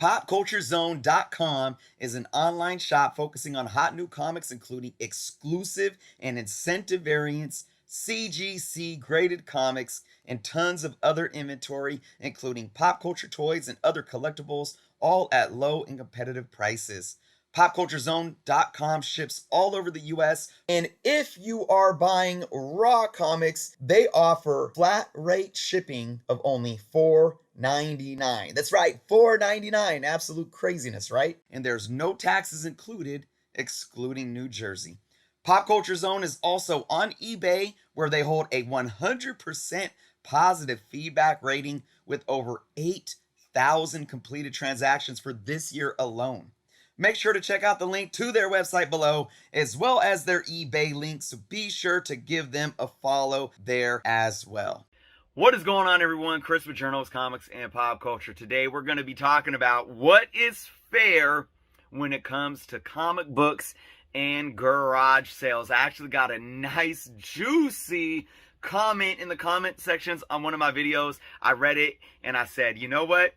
PopCultureZone.com is an online shop focusing on hot new comics, including exclusive and incentive variants, CGC graded comics, and tons of other inventory, including pop culture toys and other collectibles, all at low and competitive prices. PopCultureZone.com ships all over the US. And if you are buying raw comics, they offer flat rate shipping of only $4.99. That's right, $4.99. Absolute craziness, right? And there's no taxes included, excluding New Jersey. Pop Culture Zone is also on eBay, where they hold a 100% positive feedback rating with over 8,000 completed transactions for this year alone. Make sure to check out the link to their website below, as well as their eBay link, so be sure to give them a follow there as well. What is going on, everyone? Chris with Journals, Comics, and Pop Culture. Today we're going to be talking about what is fair when it comes to comic books and garage sales. I actually got a nice, juicy comment in the comment sections on one of my videos. I read it and I said, you know what?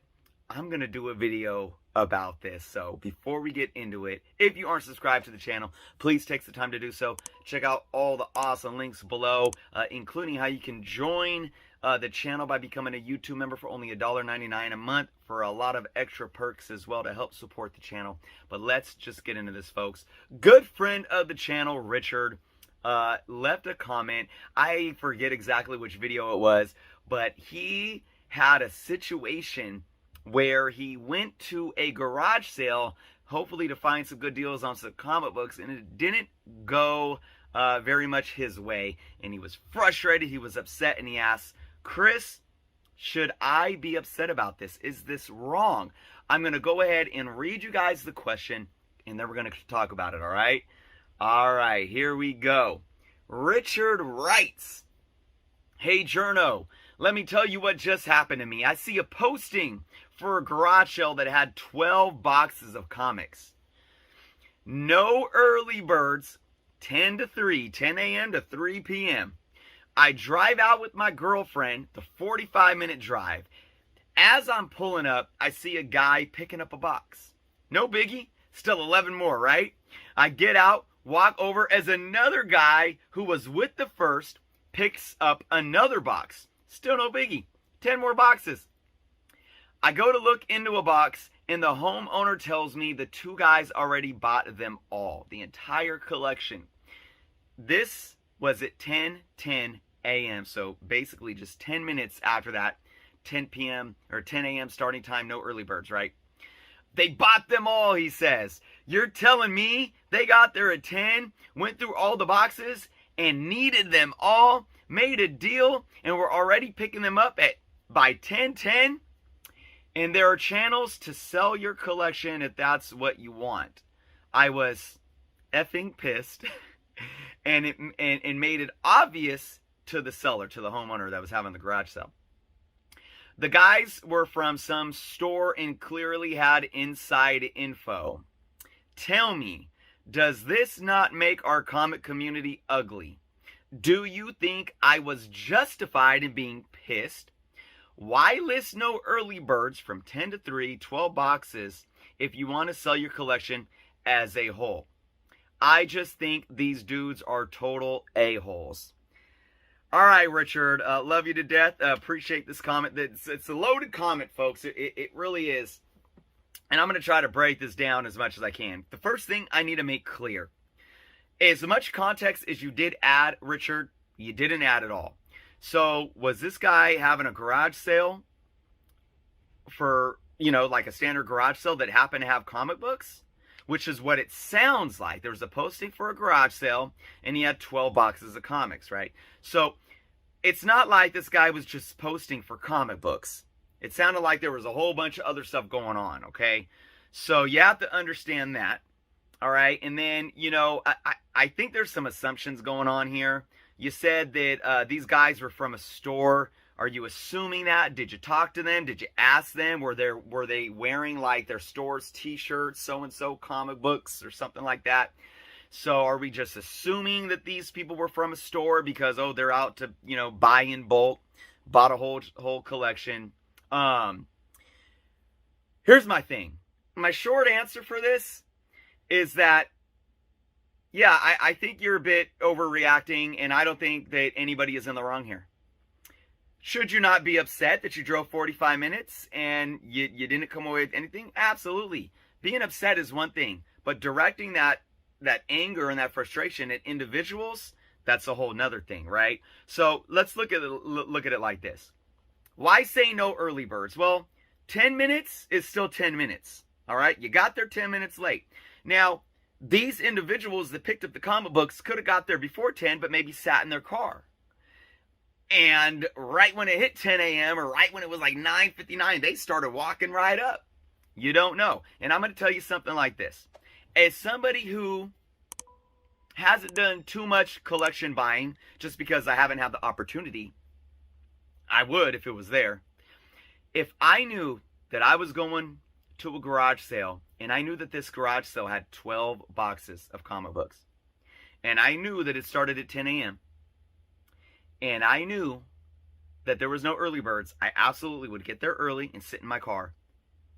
I'm going to do a video about this. So before we get into it, if you aren't subscribed to the channel, please take the time to do so. Check out all the awesome links below, including how you can join the channel by becoming a YouTube member for only $1.99 a month, for a lot of extra perks as well to help support the channel. But let's just get into this, folks. Good friend of the channel, Richard, left a comment. I forget exactly which video it was, but he had a situation where he went to a garage sale, hopefully to find some good deals on some comic books, and it didn't go very much his way, and he was frustrated, he was upset, and he asked, Chris, should I be upset about this? Is this wrong? I'm going to go ahead and read you guys the question, and then we're going to talk about it, all right? All right, here we go. Richard writes, Hey, Journo, let me tell you what just happened to me. I see a posting for a garage sale that had 12 boxes of comics. No early birds, 10 a.m. to 3 p.m. I drive out with my girlfriend, the 45-minute drive. As I'm pulling up, I see a guy picking up a box. No biggie, still 11 more, right? I get out, walk over as another guy who was with the first picks up another box. Still no biggie, 10 more boxes. I go to look into a box, and the homeowner tells me the two guys already bought them all, the entire collection. This was at 10:10 a.m., so basically just 10 minutes after that, 10 p.m. or 10 a.m. starting time, no early birds, right? They bought them all, he says. You're telling me they got there at 10, went through all the boxes, and needed them all, made a deal, and were already picking them up by 10:10? And there are channels to sell your collection if that's what you want. I was effing pissed and made it obvious to the seller, to the homeowner that was having the garage sale. The guys were from some store and clearly had inside info. Tell me, does this not make our comic community ugly? Do you think I was justified in being pissed? Why list no early birds from 10 to 3, 12 boxes if you want to sell your collection as a whole? I just think these dudes are total a-holes. All right, Richard, love you to death. Appreciate this comment. It's a loaded comment, folks. It really is. And I'm going to try to break this down as much as I can. The first thing I need to make clear, as much context as you did add, Richard, you didn't add at all. So was this guy having a garage sale for, like a standard garage sale that happened to have comic books? Which is what it sounds like. There was a posting for a garage sale, and he had 12 boxes of comics, right? So it's not like this guy was just posting for comic books. It sounded like there was a whole bunch of other stuff going on, okay? So you have to understand that, all right? And then, I think there's some assumptions going on here. You said that these guys were from a store. Are you assuming that? Did you talk to them? Did you ask them? Were they wearing like their store's t-shirts, so-and-so comic books or something like that? So are we just assuming that these people were from a store because, they're out to, buy in bulk, bought a whole collection? Here's my thing. My short answer for this is that, yeah, I think you're a bit overreacting, and I don't think that anybody is in the wrong here. Should you not be upset that you drove 45 minutes and you didn't come away with anything? Absolutely. Being upset is one thing, but directing that anger and that frustration at individuals, that's a whole nother thing, right? So let's look at it like this. Why say no early birds? Well, 10 minutes is still 10 minutes, all right? You got there 10 minutes late. Now, these individuals that picked up the comic books could have got there before 10, but maybe sat in their car. And right when it hit 10 a.m. or right when it was like 9:59, they started walking right up. You don't know. And I'm going to tell you something like this. As somebody who hasn't done too much collection buying, just because I haven't had the opportunity, I would if it was there. If I knew that I was going to a garage sale, and I knew that this garage sale had 12 boxes of comic books, and I knew that it started at 10 a.m., and I knew that there was no early birds, I absolutely would get there early and sit in my car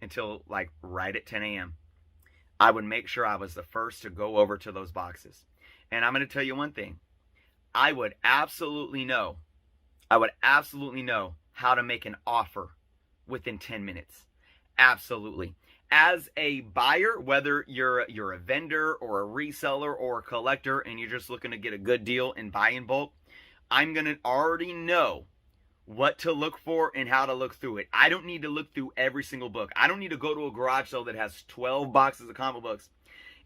until like right at 10 a.m. I would make sure I was the first to go over to those boxes. And I'm going to tell you one thing. I would absolutely know how to make an offer within 10 minutes. Absolutely. As a buyer, whether you're a vendor or a reseller or a collector and you're just looking to get a good deal and buy in bulk, I'm going to already know what to look for and how to look through it. I don't need to look through every single book. I don't need to go to a garage sale that has 12 boxes of comic books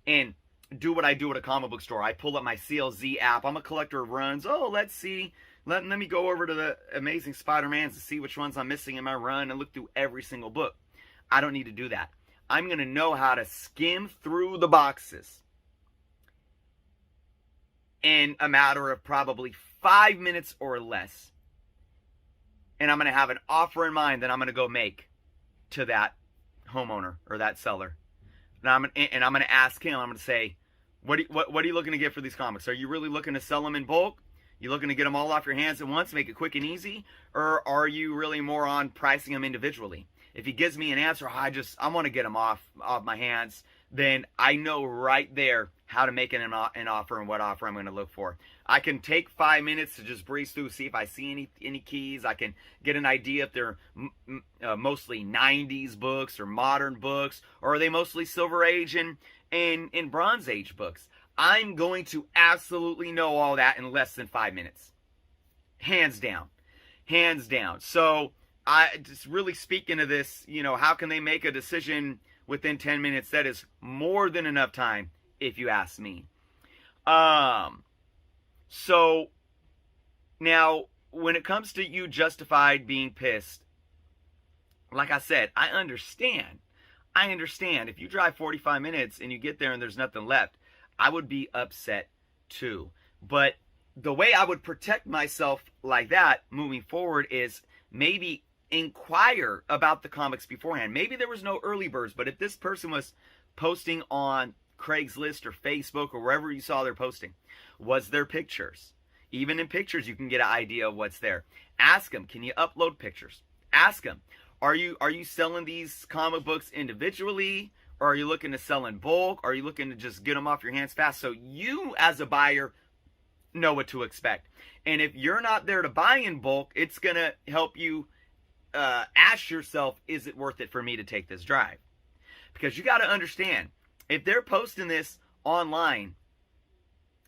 and do what I do at a comic book store. I pull up my CLZ app. I'm a collector of runs. Oh, let's see. Let me go over to the Amazing Spider-Mans to see which ones I'm missing in my run and look through every single book. I don't need to do that. I'm going to know how to skim through the boxes in a matter of probably 5 minutes or less. And I'm going to have an offer in mind that I'm going to go make to that homeowner or that seller. And I'm going to ask him, I'm going to say, what are you looking to get for these comics? Are you really looking to sell them in bulk? You looking to get them all off your hands at once, make it quick and easy? Or are you really more on pricing them individually? If he gives me an answer, I want to get them off my hands, then I know right there how to make an offer and what offer I'm going to look for. I can take 5 minutes to just breeze through, see if I see any keys. I can get an idea if they're mostly 90s books or modern books, or are they mostly Silver Age and Bronze Age books. I'm going to absolutely know all that in less than 5 minutes. Hands down. Hands down. So I just really speaking to this, how can they make a decision within 10 minutes? That is more than enough time, if you ask me. So now when it comes to you justified being pissed, like I said, I understand. If you drive 45 minutes and you get there and there's nothing left, I would be upset too. But the way I would protect myself like that moving forward is maybe inquire about the comics beforehand. Maybe there was no early birds, but if this person was posting on Craigslist or Facebook or wherever you saw their posting, was there pictures? Even in pictures, you can get an idea of what's there. Ask them, can you upload pictures? Ask them, are you selling these comic books individually? Or are you looking to sell in bulk? Are you looking to just get them off your hands fast so you as a buyer know what to expect? And if you're not there to buy in bulk, it's going to help you ask yourself, is it worth it for me to take this drive? Because you got to understand, if they're posting this online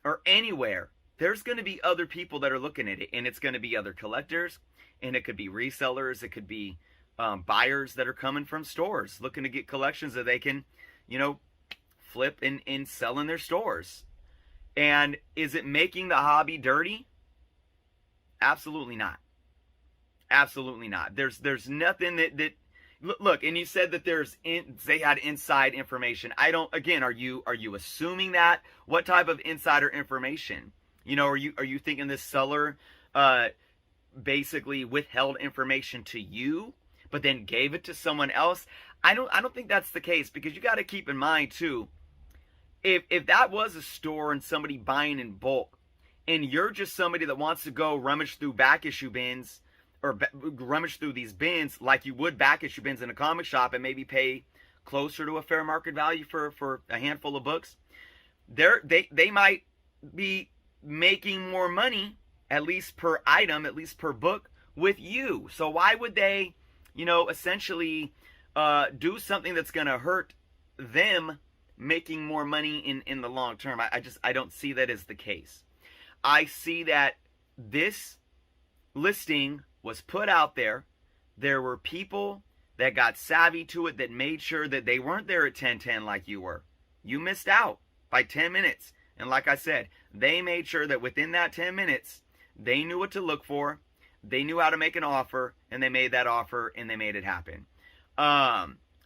or anywhere, there's going to be other people that are looking at it, and it's going to be other collectors, and it could be resellers, it could be buyers that are coming from stores looking to get collections that they can, flip and sell in their stores. And is it making the hobby dirty? Absolutely not. Absolutely not. There's nothing that look, and you said that they had inside information. Are you assuming that? What type of insider information? Are you thinking this seller basically withheld information to you but then gave it to someone else? I don't think that's the case, because you got to keep in mind too, if that was a store and somebody buying in bulk, and you're just somebody that wants to go rummage through back issue bins or rummage through these bins like you would back issue bins in a comic shop and maybe pay closer to a fair market value for a handful of books, they might be making more money, at least per item, at least per book, with you. So why would they, essentially do something that's going to hurt them making more money in the long term? I don't see that as the case. I see that this listing was put out there. There were people that got savvy to it, that made sure that they weren't there at 10:10 like you were. You missed out by 10 minutes. And like I said, they made sure that within that 10 minutes, they knew what to look for, they knew how to make an offer, and they made that offer, and they made it happen.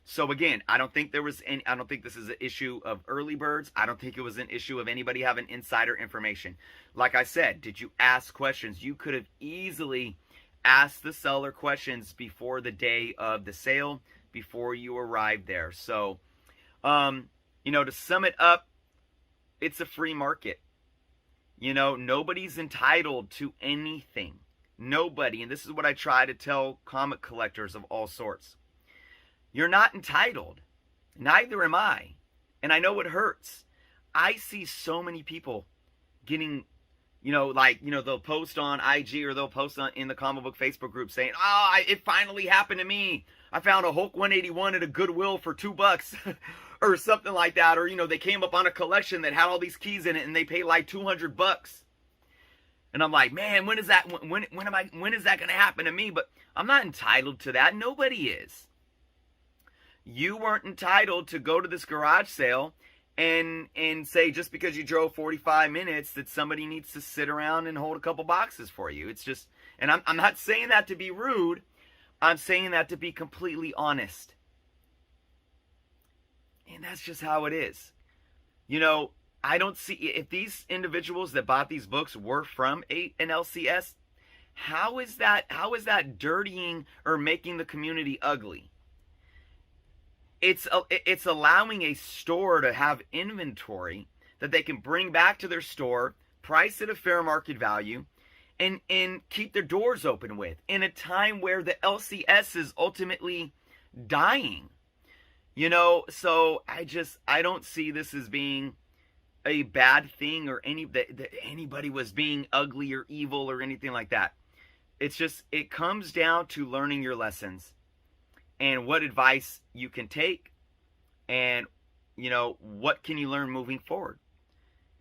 So again, I don't think this is an issue of early birds. I don't think it was an issue of anybody having insider information. Like I said, did you ask questions? You could have easily asked the seller questions before the day of the sale, before you arrived there. So, to sum it up, it's a free market. Nobody's entitled to anything. Nobody. And this is what I try to tell comic collectors of all sorts. You're not entitled. Neither am I. And I know it hurts. I see so many people getting, they'll post on IG, or they'll post in the comic book Facebook group saying, it finally happened to me. I found a Hulk 181 at a Goodwill for $2 or something like that. Or, they came up on a collection that had all these keys in it and they paid like $200. And I'm like, man, when is that going to happen to me? But I'm not entitled to that. Nobody is. You weren't entitled to go to this garage sale and say, just because you drove 45 minutes, that somebody needs to sit around and hold a couple boxes for you. It's just, and I'm not saying that to be rude. I'm saying that to be completely honest. And that's just how it is. I don't see, if these individuals that bought these books were from an LCS, how is that dirtying or making the community ugly? It's allowing a store to have inventory that they can bring back to their store, price at a fair market value, and keep their doors open with, in a time where the LCS is ultimately dying. So I don't see this as being a bad thing, or that anybody was being ugly or evil or anything like that. It's just, it comes down to learning your lessons and what advice you can take, and what can you learn moving forward.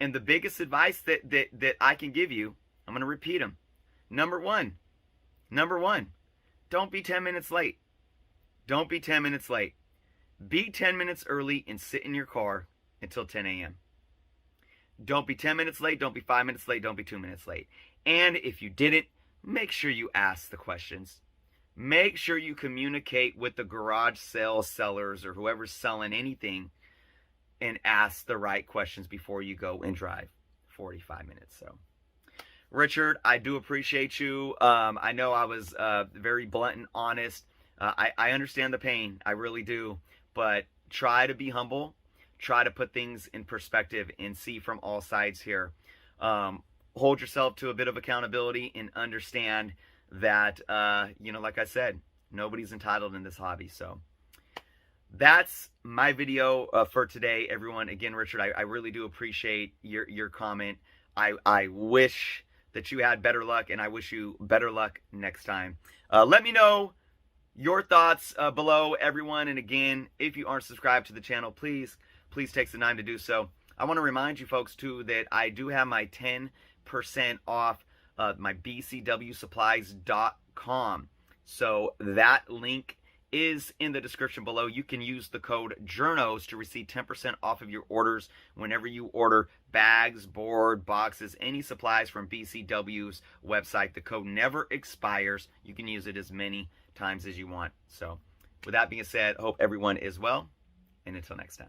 And the biggest advice that I can give you, I'm going to repeat them. Number one, don't be 10 minutes late. Don't be 10 minutes late. Be 10 minutes early and sit in your car until 10 a.m. Don't be 10 minutes late. Don't be 5 minutes late. Don't be 2 minutes late. And if you didn't, make sure you ask the questions. Make sure you communicate with the garage sale sellers or whoever's selling anything, and ask the right questions before you go and drive 45 minutes. So, Richard, I do appreciate you. I know I was very blunt and honest. I understand the pain. I really do. But try to be humble. Try to put things in perspective and see from all sides here. Hold yourself to a bit of accountability and understand that, like I said, nobody's entitled in this hobby. So that's my video for today, everyone. Again, Richard, I really do appreciate your comment. I wish that you had better luck, and I wish you better luck next time. Let me know your thoughts below, everyone. And again, if you aren't subscribed to the channel, please take the time to do so. I want to remind you folks too that I do have my 10% off my bcwsupplies.com. So that link is in the description below. You can use the code JOURNOS to receive 10% off of your orders whenever you order bags, board, boxes, any supplies from BCW's website. The code never expires. You can use it as many times as you want. So with that being said, I hope everyone is well, and until next time.